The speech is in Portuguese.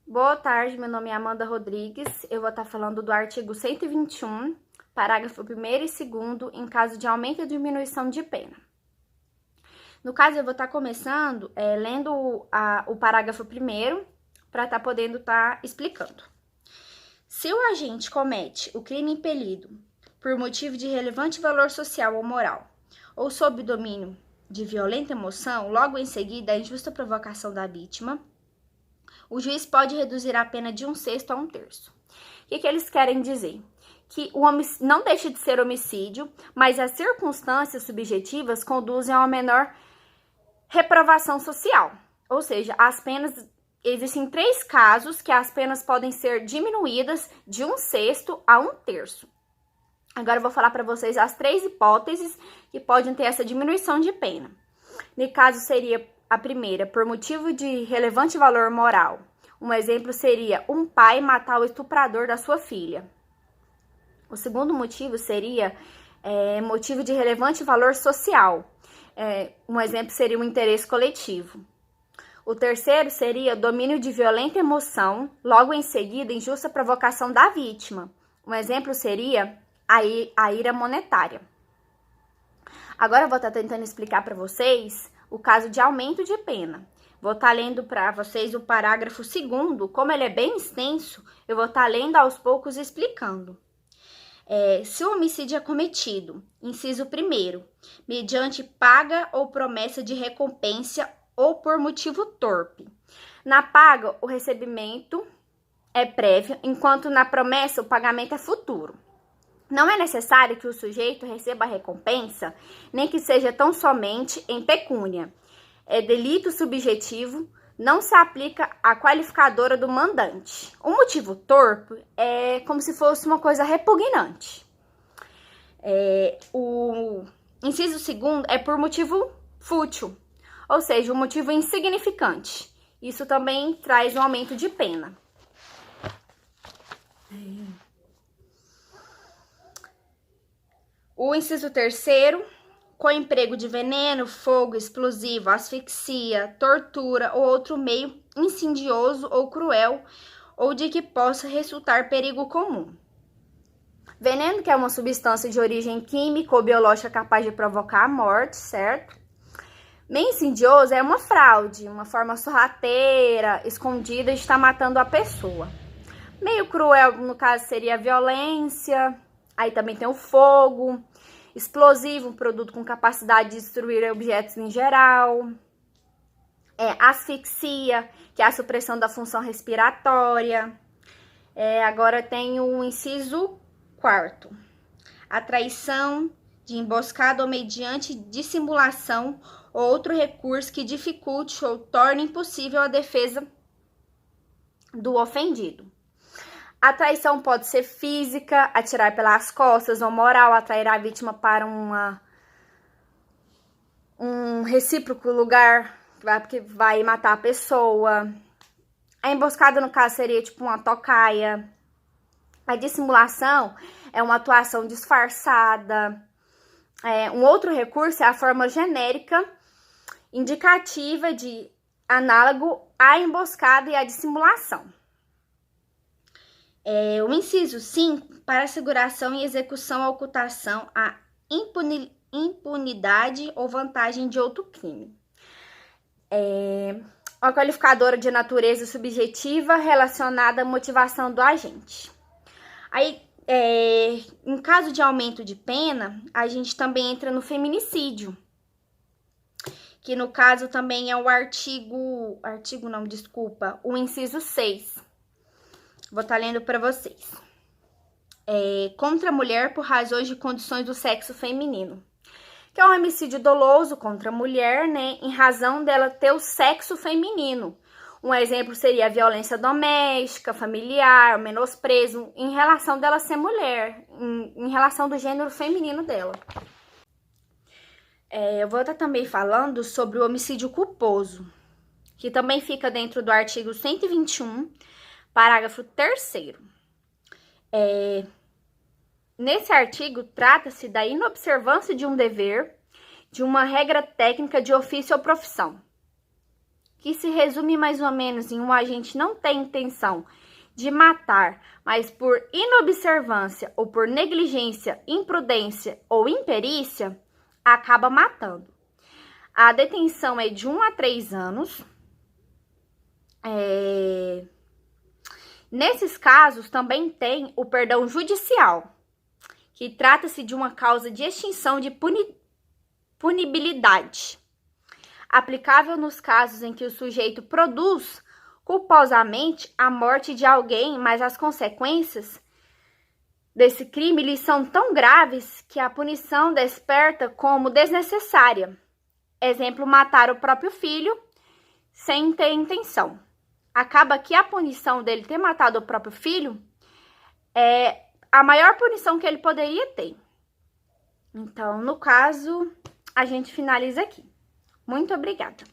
Boa tarde, meu nome é Amanda Rodrigues. Eu vou estar falando do artigo 121, parágrafo 1º e 2º, em caso de aumento ou diminuição de pena. No caso, eu vou estar começando lendo o parágrafo 1º para estar podendo estar explicando. Se o agente comete o crime impelido por motivo de relevante valor social ou moral, ou sob domínio de violenta emoção, logo em seguida a injusta provocação da vítima, o juiz pode reduzir a pena de 1/6 a 1/3. O que eles querem dizer? Que o homicídio não deixa de ser homicídio, mas as circunstâncias subjetivas conduzem a uma menor reprovação social. Ou seja, as penas, existem 3 casos que as penas podem ser diminuídas de 1/6 a 1/3. Agora eu vou falar para vocês as 3 hipóteses que podem ter essa diminuição de pena. No caso, seria a primeira, por motivo de relevante valor moral. Um exemplo seria um pai matar o estuprador da sua filha. O segundo motivo seria motivo de relevante valor social. Um exemplo seria o interesse coletivo. O terceiro seria domínio de violenta emoção, logo em seguida, injusta provocação da vítima. Um exemplo seria a ira monetária. Agora eu vou estar tentando explicar para vocês o caso de aumento de pena. Vou estar lendo para vocês o parágrafo 2º, como ele é bem extenso, eu vou estar lendo aos poucos e explicando. Se o homicídio é cometido, inciso 1º, mediante paga ou promessa de recompensa ou por motivo torpe. Na paga, o recebimento é prévio, enquanto na promessa o pagamento é futuro. Não é necessário que o sujeito receba a recompensa, nem que seja tão somente em pecúnia. É delito subjetivo, não se aplica à qualificadora do mandante. O motivo torpe é como se fosse uma coisa repugnante. O inciso 2º é por motivo fútil, ou seja, um motivo insignificante. Isso também traz um aumento de pena. O inciso 3º, com emprego de veneno, fogo, explosivo, asfixia, tortura ou outro meio insidioso ou cruel, ou de que possa resultar perigo comum. Veneno, que é uma substância de origem química ou biológica capaz de provocar a morte, certo? Meio insidioso é uma fraude, uma forma sorrateira, escondida de estar matando a pessoa. Meio cruel, no caso, seria a violência. Aí também tem o fogo, explosivo, um produto com capacidade de destruir objetos em geral. Asfixia, que é a supressão da função respiratória. Agora tem o inciso 4º. A traição de emboscada ou mediante dissimulação ou outro recurso que dificulte ou torne impossível a defesa do ofendido. A traição pode ser física, atirar pelas costas, ou moral, atrair a vítima para um recíproco lugar que vai matar a pessoa. A emboscada, no caso, seria tipo uma tocaia. A dissimulação é uma atuação disfarçada. Um outro recurso é a forma genérica, indicativa de análogo à emboscada e à dissimulação. O inciso 5, para asseguração e execução ou ocultação, a impunidade ou vantagem de outro crime. Uma qualificadora de natureza subjetiva relacionada à motivação do agente. Aí, em caso de aumento de pena, a gente também entra no feminicídio, que no caso também é o o inciso 6. Vou estar lendo para vocês. Contra a mulher por razões de condições do sexo feminino. Que é um homicídio doloso contra a mulher, né? Em razão dela ter o sexo feminino. Um exemplo seria a violência doméstica, familiar, menosprezo, em relação dela ser mulher, em relação do gênero feminino dela. Eu vou estar também falando sobre o homicídio culposo, que também fica dentro do artigo 121, parágrafo 3º. Nesse artigo, trata-se da inobservância de um dever, de uma regra técnica de ofício ou profissão. O que se resume mais ou menos em um agente não tem intenção de matar, mas por inobservância ou por negligência, imprudência ou imperícia, acaba matando. A detenção é de 1 a 3 anos. Nesses casos, também tem o perdão judicial, que trata-se de uma causa de extinção de punibilidade, aplicável nos casos em que o sujeito produz culposamente a morte de alguém, mas as consequências desse crime lhe são tão graves que a punição desperta como desnecessária. Exemplo, matar o próprio filho sem ter intenção. Acaba que a punição dele ter matado o próprio filho é a maior punição que ele poderia ter. Então, no caso, a gente finaliza aqui. Muito obrigada.